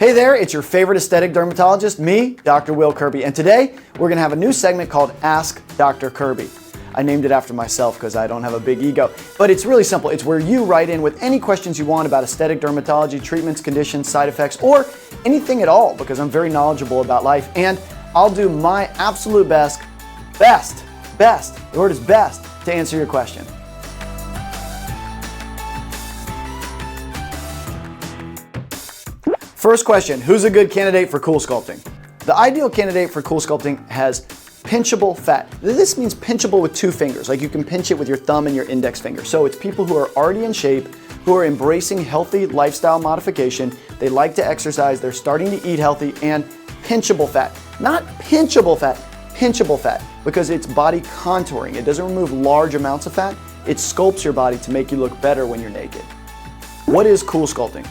Hey there, it's your favorite aesthetic dermatologist, me, Dr. Will Kirby, and today we're gonna have a new segment called Ask Dr. Kirby. I named it after myself because I don't have a big ego, but it's really simple. It's where you write in with any questions you want about aesthetic dermatology, treatments, conditions, side effects, or anything at all, because I'm very knowledgeable about life, and I'll do my absolute best, the word is best, to answer your question. First question, who's a good candidate for Coolsculpting? The ideal candidate for Coolsculpting has pinchable fat. This means pinchable with two fingers, like you can pinch it with your thumb and your index finger. So it's people who are already in shape, who are embracing healthy lifestyle modification, they like to exercise, they're starting to eat healthy, and pinchable fat. Not pinchable fat, pinchable fat, because it's body contouring. It doesn't remove large amounts of fat, it sculpts your body to make you look better when you're naked. What is Coolsculpting?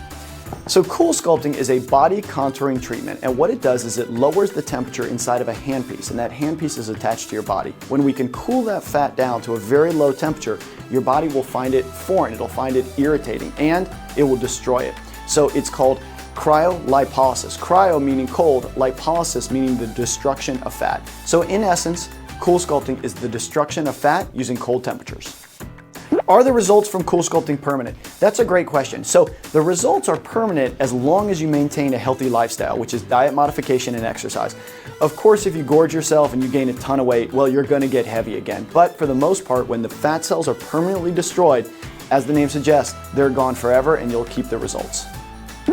So Coolsculpting is a body contouring treatment, and what it does is it lowers the temperature inside of a handpiece, and that handpiece is attached to your body. When we can cool that fat down to a very low temperature, your body will find it foreign, it'll find it irritating, and it will destroy it. So it's called cryolipolysis. Cryo meaning cold, lipolysis meaning the destruction of fat. So in essence, Coolsculpting is the destruction of fat using cold temperatures. Are the results from Coolsculpting permanent? That's a great question. So the results are permanent as long as you maintain a healthy lifestyle, which is diet modification and exercise. Of course, if you gorge yourself and you gain a ton of weight, well, you're gonna get heavy again. But for the most part, when the fat cells are permanently destroyed, as the name suggests, they're gone forever and you'll keep the results.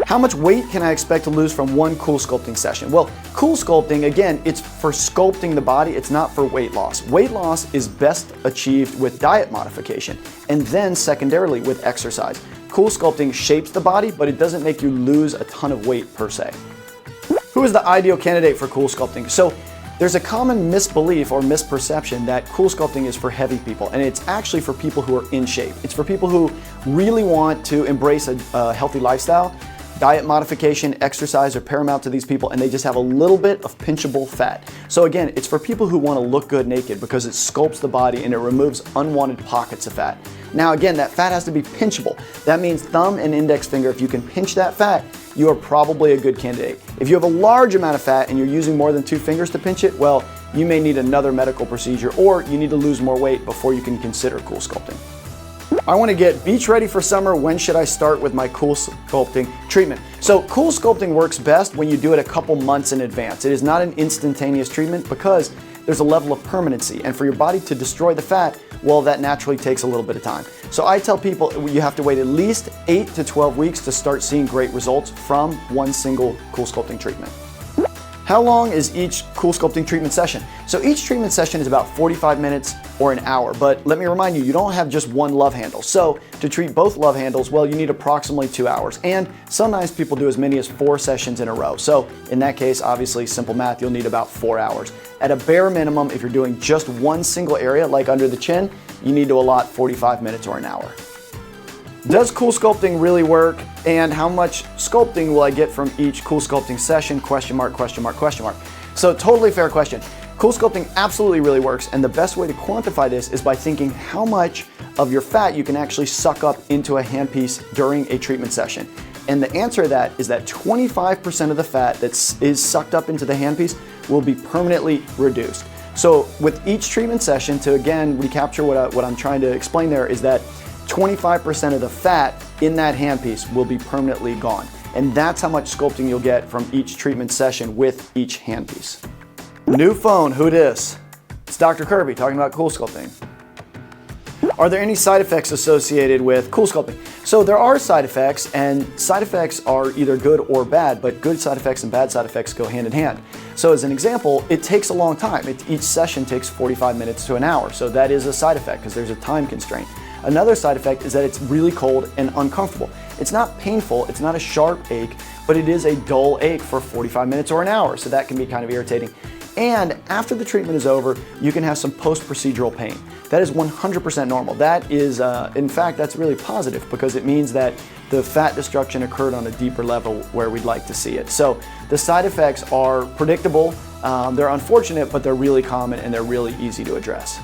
How much weight can I expect to lose from one Coolsculpting session? Well, Coolsculpting, again, it's for sculpting the body, it's not for weight loss. Weight loss is best achieved with diet modification, and then secondarily with exercise. Coolsculpting shapes the body, but it doesn't make you lose a ton of weight per se. Who is the ideal candidate for Coolsculpting? So there's a common misbelief or misperception that Coolsculpting is for heavy people, and it's actually for people who are in shape. It's for people who really want to embrace a healthy lifestyle. Diet modification, exercise are paramount to these people, and they just have a little bit of pinchable fat. So again, it's for people who want to look good naked because it sculpts the body and it removes unwanted pockets of fat. Now again, that fat has to be pinchable. That means thumb and index finger. If you can pinch that fat, you are probably a good candidate. If you have a large amount of fat and you're using more than two fingers to pinch it, well, you may need another medical procedure, or you need to lose more weight before you can consider Coolsculpting. I want to get beach ready for summer. When should I start with my Coolsculpting treatment? So Coolsculpting works best when you do it a couple months in advance. It is not an instantaneous treatment because there's a level of permanency, and for your body to destroy the fat, well, that naturally takes a little bit of time. So I tell people you have to wait at least 8 to 12 weeks to start seeing great results from one single Coolsculpting treatment. How long is each Coolsculpting treatment session? So each treatment session is about 45 minutes or an hour, but let me remind you, you don't have just one love handle. So to treat both love handles, well, you need approximately 2 hours, and sometimes people do as many as 4 sessions in a row. So in that case, obviously, simple math, you'll need about 4 hours. At a bare minimum, if you're doing just one single area, like under the chin, you need to allot 45 minutes or an hour. Does Coolsculpting really work, and how much sculpting will I get from each Coolsculpting session? Question mark, question mark, question mark. So totally fair question. Coolsculpting absolutely really works, and the best way to quantify this is by thinking how much of your fat you can actually suck up into a handpiece during a treatment session. And the answer to that is that 25% of the fat that is sucked up into the handpiece will be permanently reduced. So with each treatment session, to again recapture what I'm trying to explain there, is that 25% of the fat in that handpiece will be permanently gone. And that's how much sculpting you'll get from each treatment session with each handpiece. New phone, who dis? It's Dr. Kirby talking about Coolsculpting. Are there any side effects associated with Coolsculpting? So there are side effects, and side effects are either good or bad, but good side effects and bad side effects go hand in hand. So as an example, it takes a long time. Each session takes 45 minutes to an hour, so that is a side effect because there's a time constraint. Another side effect is that it's really cold and uncomfortable. It's not painful, it's not a sharp ache, but it is a dull ache for 45 minutes or an hour, so that can be kind of irritating. And after the treatment is over, you can have some post-procedural pain. That is 100% normal. That is, in fact, that's really positive because it means that the fat destruction occurred on a deeper level where we'd like to see it. So the side effects are predictable, they're unfortunate, but they're really common and they're really easy to address.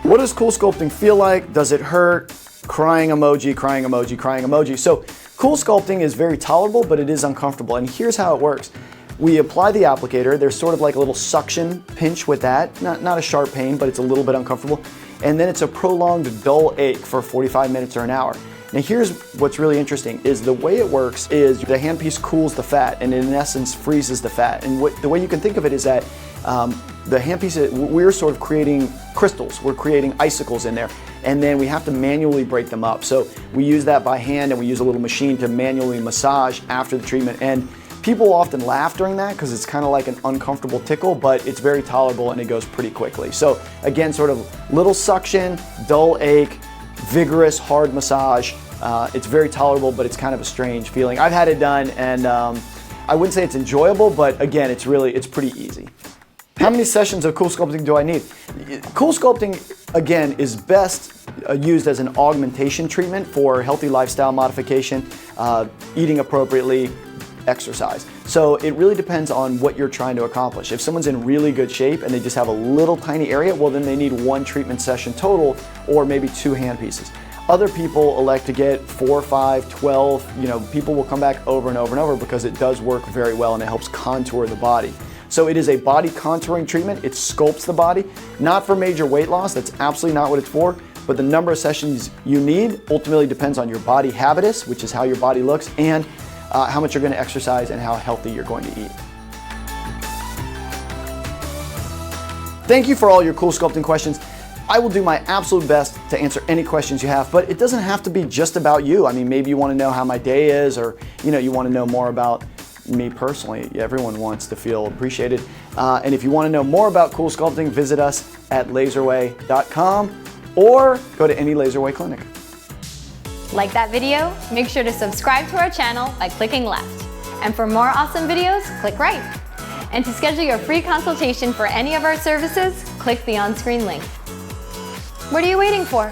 What does Coolsculpting feel like? Does it hurt? crying emoji, crying emoji, crying emoji. So Coolsculpting is very tolerable, but it is uncomfortable. And here's how it works. We apply the applicator. There's sort of like a little suction pinch with that. Not a sharp pain, but it's a little bit uncomfortable. And then it's a prolonged dull ache for 45 minutes or an hour. Now here's what's really interesting is the way it works is the handpiece cools the fat and in essence freezes the fat. And the way you can think of it is that the handpiece, we're sort of creating crystals, we're creating icicles in there, and then we have to manually break them up. So we use that by hand and we use a little machine to manually massage after the treatment. And people often laugh during that because it's kind of like an uncomfortable tickle, but it's very tolerable and it goes pretty quickly. So again, sort of little suction, dull ache, vigorous, hard massage. It's very tolerable, but it's kind of a strange feeling. I've had it done and I wouldn't say it's enjoyable, but again, it's pretty easy. How many sessions of Coolsculpting do I need? Coolsculpting, again, is best used as an augmentation treatment for healthy lifestyle modification, eating appropriately, exercise. So it really depends on what you're trying to accomplish. If someone's in really good shape and they just have a little tiny area, well then they need one treatment session total or maybe 2 hand pieces. Other people elect to get 4, 5, 12, people will come back over and over and over because it does work very well and it helps contour the body. So it is a body contouring treatment. It sculpts the body, not for major weight loss. That's absolutely not what it's for. But the number of sessions you need ultimately depends on your body habitus, which is how your body looks, and how much you're going to exercise and how healthy you're going to eat. Thank you for all your Coolsculpting questions. I will do my absolute best to answer any questions you have, but it doesn't have to be just about you. I mean, maybe you want to know how my day is, or you want to know more about me personally. Everyone wants to feel appreciated. And if you want to know more about Coolsculpting, visit us at LaserAway.com or go to any LaserAway clinic. Like that video? Make sure to subscribe to our channel by clicking left. And for more awesome videos, click right. And to schedule your free consultation for any of our services, click the on-screen link. What are you waiting for?